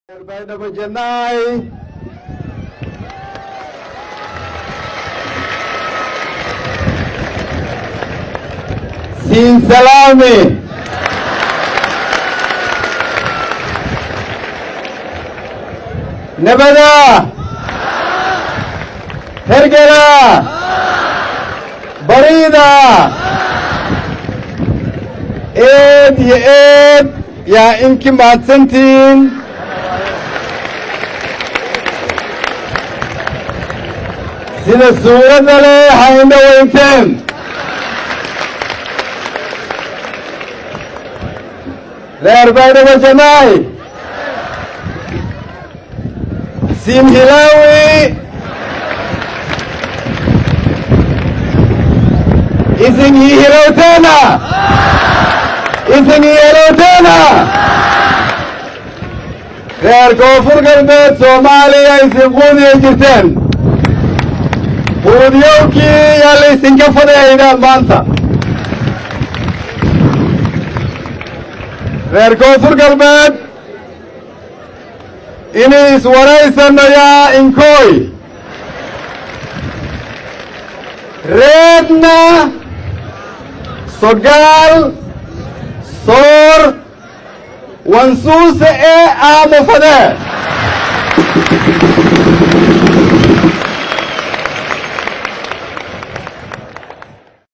Baydhabo Janay Siin Salami Nabada Hergela Barida Eed ya Eed yaa inki mahadsantiin sida suuradda leh hayna weynteen reer Baydhabo Janay Siin Hilawi isin ii hilowteena reer Koonfur Galbeed Soomaaliya isin quudiya jirteen quudiyowkii yaa la isinka fadhiyaynaan maanta reer Koonfur Galbeed inay iswaraysano yaa inkooy reedna sogaal soor wansuuse ee aamufade